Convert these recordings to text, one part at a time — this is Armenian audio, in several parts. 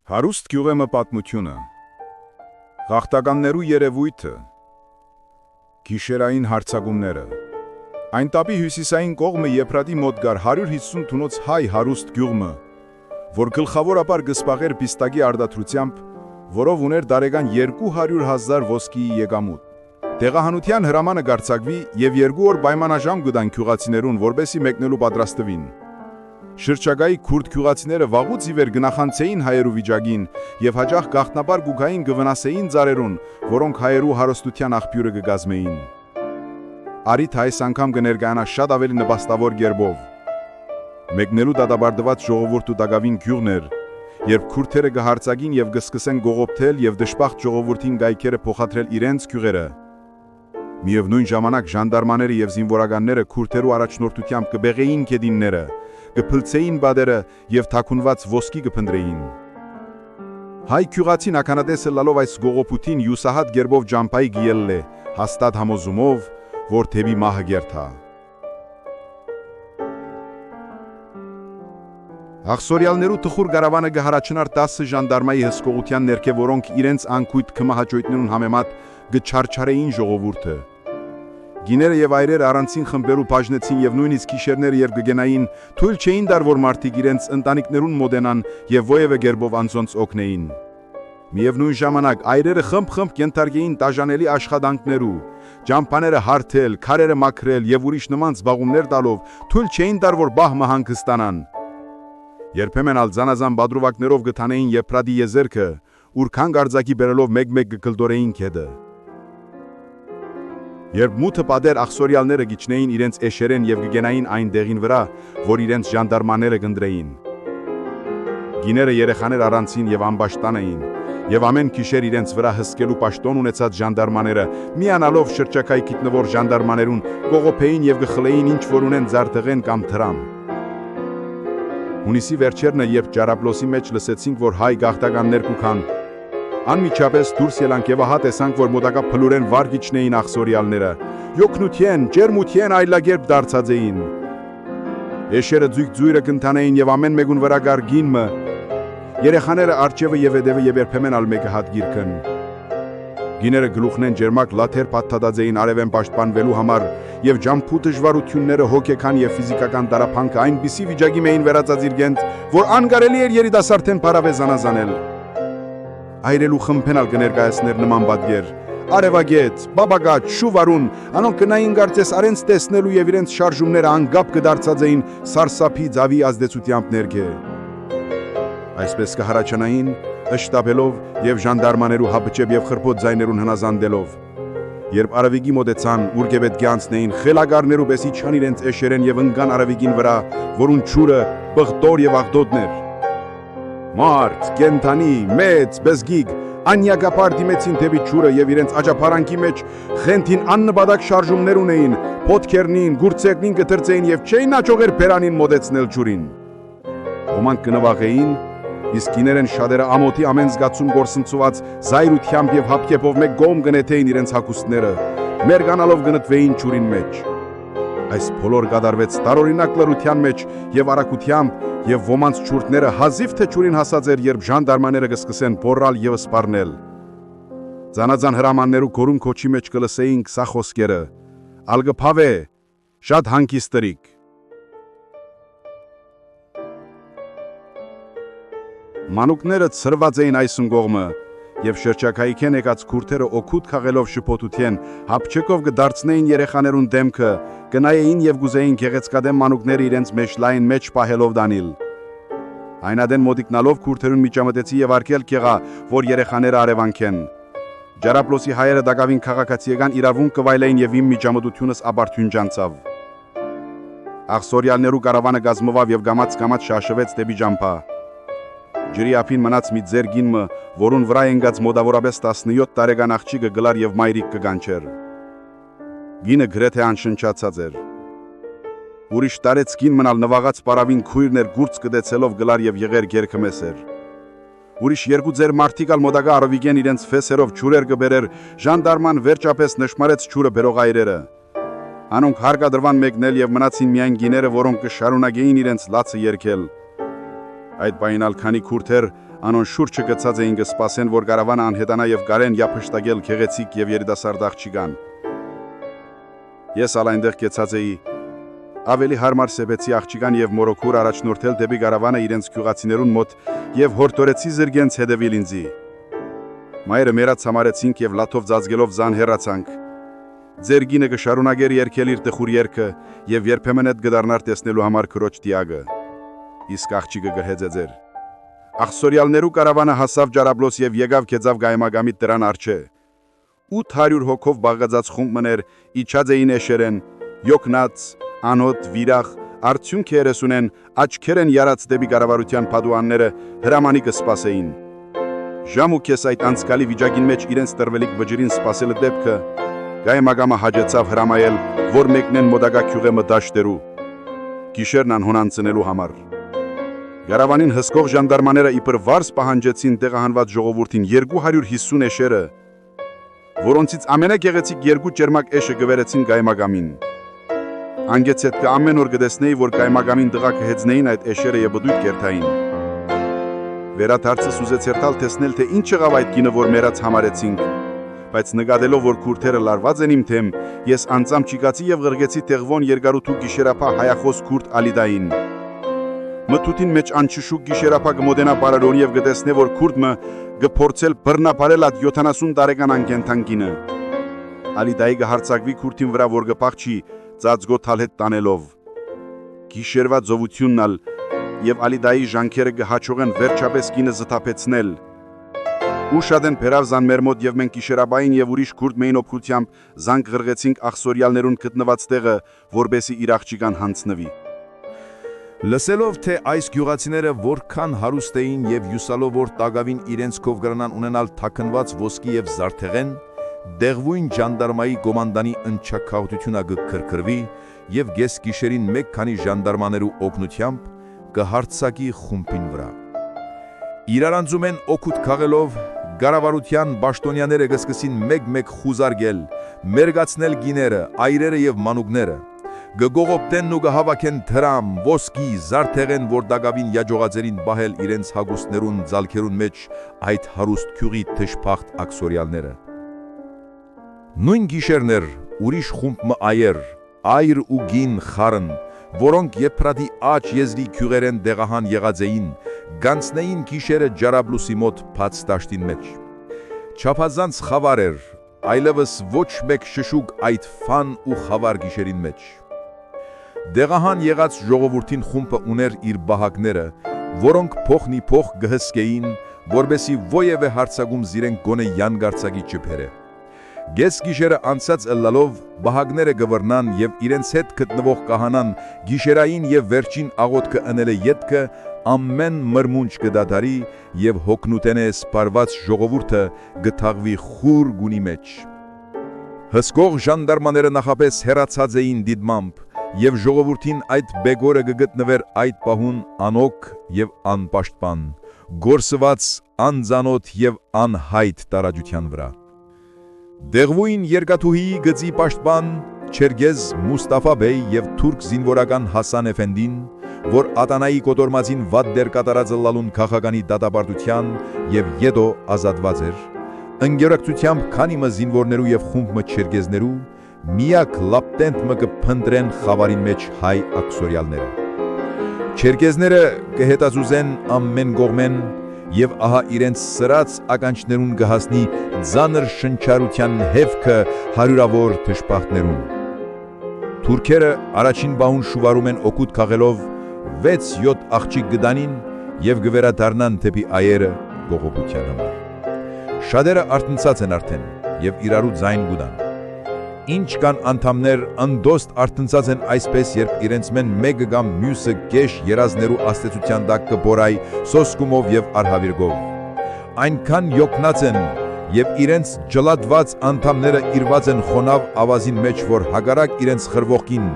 Հարուստ գյուղեմը պատմությունը, Գաղթականներու երևույթը, Գիշերային հարձակումները, Այն տապի հյուսիսային կողմը Եփրատի մոտ գար 150 թունոց հայ հարուստ գյուղմը, որ գլխավորապար գսպաղեր պիստակի արդատրությամբ, որով ուներ դարեգան 200,000 ոսկիի եկամուտ։ Տեղահանության հրամանը գարցակվի և 2 օր պայմանաժամ գտան գյուղացիներուն, որպեսզի մեկնելու պատրաստվին։ Շրջակայի քուրդ գյուղացիները վաղուց ի վեր գնախանցեին հայերու վիճակին և հաճախ գաղտնաբար գուգային գվնասեին ծառերուն, որոնք հայերու հարստության աղբյուրը կգազմեին։ Արիթ այս անգամ կներկայանա շատ ավելի նպաստավոր կերպով։ Մեկնելու դատաբարդված ժողովուրդու տակավին գյուղն էր, երբ քուրդերը կհարցակին և կսկսեն գողոպտել և դժբախտ ժողովրդին գայքերը փոխադրել իրենց գյուղերը։ Միևնույն ժամանակ ժանդարմաները և զինվորականները քուրդերու առաջնորդությամբ կբեղեին գետինները, կփլցեին բադերը և թաքունված ոսկի կփնտրեին։ Հայ գյուղացին ականատեսը լալով այս գողոպուտին յուսահատ գերբով ջամփայի գիել է, հաստատ համոզումով, որ թեպի մահը գերթա։ Աղսորյալներու տխուր գարավանը կհարաչնար 10 ժանդարմայի հսկողության ներքե, որոնք իրենց անկույտ քմահաճույթներուն համեմատ կչարչարեին ժողովուրդը։ Գիները և այրերը առանցին խմբերու բաժնեցին և նույնիսկ գիշերները երբ կգենային, թույլ չէին դար, որ մարդիկ իրենց ընտանիքներուն մոտենան և ովևէ կերպով անձոնց օգնեին։ Միևնույն ժամանակ այրերը խմբ-խմբ կենթարկեին տաժանելի աշխատանքներու, ջամփաները հարթել, քարերը մաքրել և ուրիշ նման զբաղումներ տալով թույլ չէին դար, որ բահմը հանգստանան։ Երբեմն ալ զանազան բադրուվակներով գտանեին Եփրատի եզերքը, ուր քանք արձակի բերելով մեկ-մեկ կգլդորեին գետը։ Երբ մութը պատեր աղսորյալները գիչնեին իրենց էշերեն և կգենային այն դեղին վրա, որ իրենց ժանդարմաները կնդրեին։ Գիները երեխաներ առանցին և անպաշտան էին, և ամեն գիշեր իրենց վրա հսկելու պաշտոն ունեցած ժանդարմաները միանալով շրջակայ գիտնվող ժանդարմաներուն կողոպեին և կխլեին ինչ որ ունեն զարտեղեն կամ թրամ։ Հունիսի վերջերնը, երբ Ջարաբլոսի մեջ լսեցինք, որ հայ գաղթականներ կուքան, անմիջապես դուրս ելանք և ահա տեսանք, որ մոտակա փլուրեն վար գիչնեին աղսորյալները, յոգնության, ջերմության այլակերպ դարձած էին։ Էշերը ձույգ-ձույրը կընթանեին և ամեն մեկուն վրա գար գինմը, երեխաները արջևը և հետևը և երբեմն ալ մեկը հատ գիրքն։ Գիները գլուխնեն ջերմակ լաթեր փաթաթած էին արևեն պաշտպանվելու համար և ջամփու դժվարությունները հոգեկան և ֆիզիկական տարապանքը այնպիսի վիճակի էին վերածած իրենց, որ անկարելի էր երիտասարդեն փարավե զանազանել։ Այրելու խմբենալ կներկայացներ նման պատկեր, արևագետ, բաբագաճ, շուվարուն, անոնք կնային կարծես արենց տեսնելու և իրենց շարժումները անգապ կդարձած էին սարսափի ձավի ազդեցությամբ ներքե։ Այսպես կհարաչանային, ըշտաբելով և ժանդարմաներու հապճեպ և խրբոտ ձայներուն հնազանդելով։ Երբ արևիկի մոտեցան, ուր պետք է անցնեին, խելագարներու պես իջան իրենց էշերեն և ընկան արևիկին վրա, որուն ջուրը բղտոր և աղտոտն էր։ Մարդ, կենդանի, մեծ, բզգիգ, անյակապար դիմեցին թեպի ջուրը և իրենց աճապարանքի մեջ խենթին աննպատակ շարժումներ ունեին, ոտքերնին, գուրծերնին կտրծեին և չէին աճողեր բերանին մոտեցնել ջուրին։ Ոմանք կնվաղեին, իսկ գիներեն շատերը ամոթի ամեն զգացում գործընծված զայրությամբ և հապկեպով մեկ կողմ կնեթեին իրենց հագուստները, մերկանալով կնտվեին ջուրին մեջ։ Այս բոլոր կատարվեց տարօրինակ լռության մեջ և արագությամբ, և ոմանց ջուրտները հազիվ թե ջուրին հասած էր, երբ ժանդարմանները կսկսեն բոռալ և սպառնել։ Զանազան հրամաններու գորուն քոչի մեջ կլսեինք սա խոսքերը. «Ալ կփավե, շատ հանգիստ տրիք»։ Մանուկները ցրված էին այս ընկողմը, և շրջակայքեն եկած քուրդերը օգուտ քաղելով շփոթության, հապճեկով կդարձնեին երեխաներուն դեմքը, կնայեին և գուզեին գեղեցկադեմ մանուկները իրենց մեջ լայն մեջ պահելով դանիլ։ Այնադեն մոտիկնալով քուրդերուն միջամտեցի և արկել կեղա, որ երեխաները արևանքեն։ Ջարաբլոսի հայերը դակավին քաղաքացիական իրավունք կվայելեին և իմ միջամտությունս ապարդյուն ջանցավ։ Աղսորյալներու կարավանը գազմվավ և գամած շաշվեց դեպի ջամփա։ Ջրի ափին մնաց մի ձեր գինմը, որուն վրա ընկած մոտավորապես 17 տարեկան աղջիկը գլար և մայրիկ կգանչեր։ Գինը գրեթե անշնչացած էր։ Ուրիշ տարեց գին մնալ նվաղած պարավին քույրն էր գուրծ կդեցելով գլար և եղեր գերքը մեսեր։ Ուրիշ երկու ձեր մարդիկ ալ մոտակա արովիկեն իրենց ֆեսերով ջուրեր կբերեր, ժանդարման վերջապես նշմարեց ջուրը բերող այրերը։ Անոնք հարկադրվան մեկնել և մնացին միայն գիները, որոնք կշարունակեին իրենց լացը երգել։ Այդ պահին ալ քանի քուրդեր անոն շուրջը գցած էին կսպասեն, որ կարավանը անհետանա եւ գարեն յափշտակել քեղեցիկ եւ երիտասարդ աղջիկան։ Ես ալայնդեղ կեցած էի, ավելի հարմար սեբեցի աղջիկան եւ մորոքուր առաջնորդել դեպի կարավանը իրենց քյուղացիներուն մոտ եւ հորտորեցի զրգենց հետևիլ ինձի։ Մայրը մերած համարեցինք եւ լաթով ծածկելով զան հեռացանք։ Ձեր գինը կշարունակեր երգել իր տխուր երգը եւ երբեմն այդ գդառնար տեսնելու համար քրոջ տիագը։ Իսկ աղջիկը գրհեց ձեր։ Աղսորյալներու կարավանը հասավ Ջարաբլոս եւ եկավ քեծավ գայմագամի դրան արջե։ 800 հոգով բաղացած խումբ մներ իջած էին էշերեն, յոկնած, անոտ, վիրախ, արդյունք երեսունեն, աչքերեն յարած դեպի կառավարության падուանները հրամանի կսպասեին։ Ժամ ու քես այդ անցկալի վիճակին մեջ իրենց տրվելիք վճրին սպասելը դեպքը գայմագամը հաջեցավ հրամայել, որ մեկնեն մոդակա քյուղեմը դաշտերու, գիշերն անհոնանցնելու համար։ Գարավանին հսկող ժանդարմաները իբր վարս պահանջեցին տեղահանված ժողովուրդին 250 էշերը, որոնցից ամենագեղեցիկ 2 ճերմակ էշը գվերեցին գայմագամին։ Անգեցետ կը ամեն օր գտեսնեի, որ գայմագամին դղա կհեծնեին այդ էշերը եւ բդույթ կերտային։ Վերադարձս ուզեց երթալ տեսնել, թե ինչ եղավ այդ կինը, որ մերած համարեցինք, բայց նկատելով, որ քուրդերը լարված են իմ թեմ, ես անձամ չիկացի եւ ղրգեցի տեղվոն երկարութու գիշերապա հայախոս քուրդ Ալիդային։ Մթութին մեջ անչշուկ գիշերապա կմոդենա բարարոն եւ գտեսնե, որ քուրդը գփորձել բռնապարել այդ 70 տարեկան անկենթան կինը։ Ալիդայի կհարցակվի քուրդին վրա, որ կփախչի ծածկոթալ հետ տանելով։ Գիշերվա ծովությունն ալ եւ Ալիդայի ժանքերը կհաչողեն վերջապես կինը զտապեցնել։ Ուշադեն փերավ զան մեր մոտ եւ մենք գիշերաբային եւ ուրիշ քուրդ մեին օգնությամբ զանգ ղրղեցինք աղսորյալներուն գտնված տեղը, որբեսի իր աղջիկան հանցնվի։ Լսելով, թե այս գյուղացիները որքան հարուստ էին եւ յուսալով, որ տագավին իրենց քով կրնան ունենալ թաքնված ոսկի եւ զարթեղեն, դեղվույն ժանդարմայի կոմանդանի ընչաքաղթությունը կքրքրվի եւ գես գիշերին մեկ քանի ժանդարմաներու օգնությամբ կհարցակի խումբին վրա։ Իրարանցում են օգուտ քաղելով գարավարության պաշտոնյաները կսկսին մեկ-մեկ խուզարգել, մերգացնել գիները, այրերը եւ մանուկները, գողոպտեն ու գահավաքեն թրամ, ոսկի, զարթեղեն, որ դագավին յաջողածերին բահել իրենց հագուստներուն ձալքերուն մեջ այդ հարուստ քյուղի թշփախտ աքսորյալները։ Նույն գիշերներ ուրիշ խումբ մը այր ու գին խարն, որոնք եփրադի աճ եզրի քյուղերեն դեղահան եղած էին, գանցնեին գիշերը Ջարաբլուսի մոտ փած դաշտին մեջ։ Չափազանց խավար էր, այլևս ոչ մեկ շշուկ այդ ֆան ու խավար գիշերին մեջ։ Դեղահան եղած ժողովրդին խումբը ուներ իր բահակները, որոնք փոխնի փոխ գհսկեին, որբեսի ոևէ հարցակում զիրեն գոնե յանգարցակի չփերը։ Գես գիշերը անցած ըլլալով բահակները գվռնան եւ իրենց հետ գտնվող կահանան գիշերային եւ վերջին աղոթքը ընելը ետքը ամեն մրմունջ կդադարի եւ հոգնուտենե սպարված ժողովուրդը գթաղվի խուր գունի մեջ։ Հսկող ժանդարմաները նախապես հեռացած էին դիտմամբ եւ ժողովրդին այդ բեգորը կգտնվեր այդ պահուն անոք եւ անպաշտպան, գործված անձանոթ եւ անհայտ տարածության վրա։ Դեղվույն երկաթուհի գծի պաշտպան Չերգեզ Մուստաֆա բեյ եւ թուրք զինվորական Հասան Էֆենդին, որ Ատանայի կոտորմածին վատ դեր կատարած լալուն քաղաքանի դատապարտության եւ յետո ազատված էր, ընկերակցությամբ քանի մը զինվորներու եւ խումբ մը չերգեզներու միակ լապտենտ մը կփնտրեն խավարին մեջ հայ աքսորյալները։ Չերգեզները կհետազուզեն ամեն կողմեն եւ ահա իրենց սրած ականջներուն կհասնի ձանր շնչարության հևքը հարյուրավոր թշպախտներուն։ Թուրքերը առաջին բահուն շուվարում են օգուտ քաղելով 6-7 աղջիկ գդանին եւ գվերադառնան թեպի այերը գողոպության համար։ Շատերը արտնցած են արդեն եւ իրարու ձայն գուդան։ Ինչ կան անդամներ անդոստ արտնցած են այսպես, երբ իրենց մեն մեկը կամ մյուսը գեշ երազներու աստեցության տակ կբորայ սոսկումով եւ արհավիրգով։ Այնքան յոգնած են եւ իրենց ջլատված անդամները իրված են խոնավ ավազին մեջ, որ հագարակ իրենց խրվողքին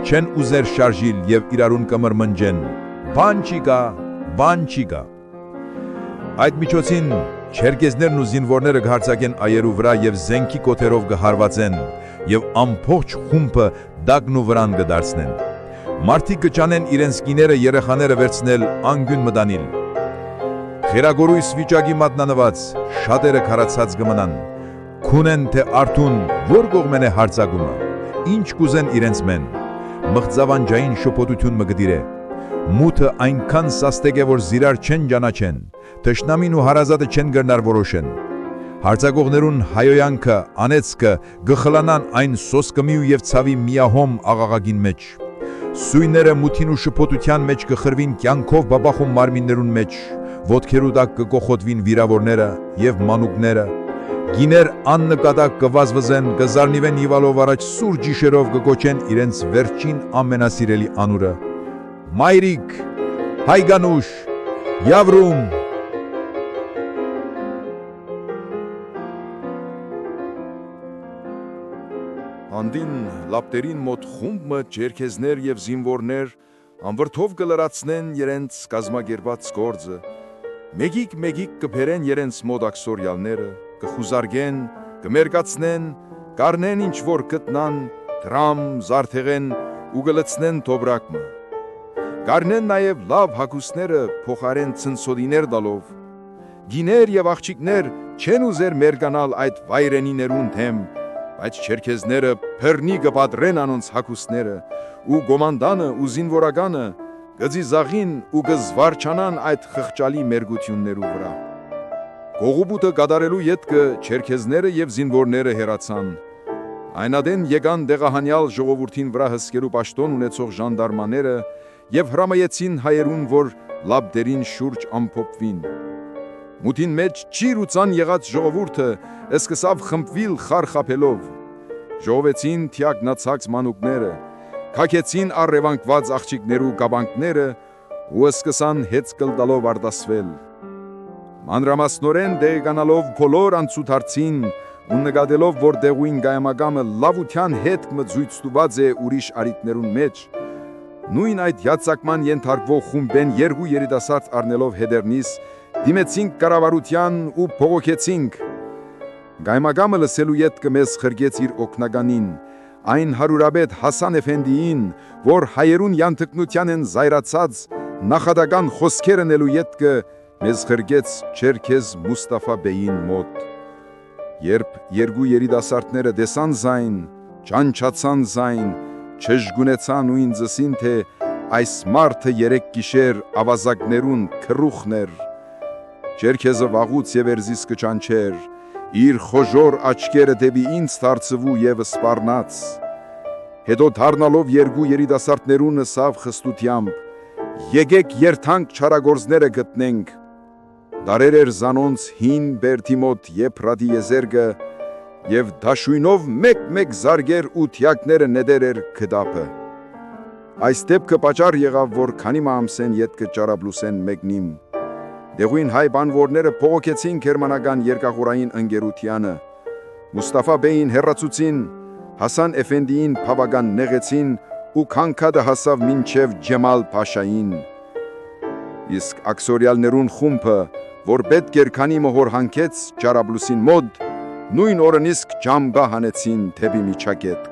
չեն ուզեր շարժիլ եւ իրարուն կմրմնջեն։ Բան չի գա։ Այդ միջոցին չերգեզներն ու զինվորները կհարցակեն այերու վրա եւ զենքի կոթերով կհարվածեն եւ ամբողջ խումբը դագն ու վրան կդարձնեն։ Մարդիկ կճանեն իրենց կիները երեխաները վերցնել անգյուն մտանիլ։ Խերագորույս վիճակի մատնանված, շատերը քարացած կմնան, քունեն թե արթուն, որ կողմեն է հարցակումը, ինչ կուզեն իրենց մեն, մղձավանջային շոփոտություն մը գդիրե, մութը այնքան սաստեկ է, որ զիրար չեն ճանաչեն, թշնամին ու հարազատը չեն գրնար որոշեն, հարցակողներուն հայոյանքը, անեցքը գխլանան այն սոսկմիու և ցավի միահոմ աղաղագին մեջ, սույները մութին ու շփոտության մեջ կխրվին կյանքով բաբախում մարմիններուն մեջ, ոտքերու տակ կկոխոտվին վիրավորները և մանուկները, գիներ աննկատակ կվազվզեն, կզարնիվեն հիվալով առաջ սուր ջիշերով կկոչեն իրենց վերջին ամենասիրելի անուրը, մայրիկ, հայգանուշ, Yavrум, Անդին լապտերին մոտ խումբը ջերքեզներ և զինվորներ անվրդով կլրացնեն երենց կազմագերված գործը, մեգիկ կբերեն երենց մոտ աքսորյալները, կխուզարգեն, կմերկացնեն, կարնեն ինչ որ կտնան, դրամ, զարթեղեն ու կլցնեն թոբրակմը։ Կարնեն նաև լավ հագուստները փոխարեն ցնցոդիներ դալով, գիներ և աղջիկներ չեն ուզեր մերկանալ այդ վայրենիներուն թեմ, բայց չերքեզները փեռնի կպատրեն անոնց հագուստները ու գոմանդանը ու զինվորականը կձիզաղին ու կզվարչանան այդ խղճալի մերգություններու վրա։ Կողոպուտը կատարելու ետքը չերքեզները և զինվորները հեռացան։ Այնադեն եկան դեղահանյալ ժողովրդին վրա հսկելու պաշտոն ունեցող ժանդարմաները և հրամայեցին հայերուն, որ լապտերին շուրջ ամփոփվին։ Մութին մեջ ճիր ու ծան եղած ժողովուրդը սկսավ խմբվիլ խարխափելով, ժողովեցին թիակնացած մանուկները, քակեցին առևանգված աղջիկներու կաբանքները ու սկսան հեծկլ տալով արտասվել։ Մանրամասնորեն դեղկանալով բոլոր անցուդարձին ու նկատելով, որ դեղույն գայամակամը լավության հետ մծույց տուված է ուրիշ արիտներուն մեջ, նույն այդ յացակման ենթարկվող խումբեն երկու երիտասարդ առնելով հետերնից դիմեցինք կառավարության ու փողոքեցինք։ Գայմագամը լսելու ետքը մեզ խրգեց իր օգնականին, այն հարուրաբեդ Հասան Էֆենդիին, որ հայերուն յանթկնության են զայրացած նախադական խոսքերը նելու ետքը մեզ խրգեց Չերքեզ Մուստաֆա բեին մոտ։ Երբ երկու երիտասարդները տեսան զայն, ճանչացան զայն, չժգունեցան ու ինձսին, թե այս մարդը երեք գիշեր ավազակներուն քրուխներ, Չերքեզը վաղուց և երզիս կճանչեր, իր խոժոր աչքերը դեպի ինձ դարձվու և սպառնաց։ Հետո դառնալով երկու երիտասարդներուն ըսավ խստությամբ, եկեք երթանք չարագործները գտնենք։ Դարեր էր զանոնց հին բերդի մոտ Եփրատի եզերքը և դաշույնով մեկ զարգեր ու թիակները նետեր էր քդապը։ Այս դեպքը պատճառ եղավ, որ քանի մամսեն ետքը ճարաբլուսեն մեկնիմ։ Դեղույն հայ բանվորները փողոքեցին գերմանական երկախորային ընկերությանը, Մուստաֆա բեին հեռացուցին, Հասան Էֆենդիին բավական նեղեցին ու քանքադը հասավ մինչև Ջեմալ Փաշային։ Իսկ աքսորյալներուն խումբը, որ պետք էր քանի մհոր հանգեց ճարաբլուսին մոտ, նույն օրն իսկ ջամբա հանեցին թեպի միջակետք։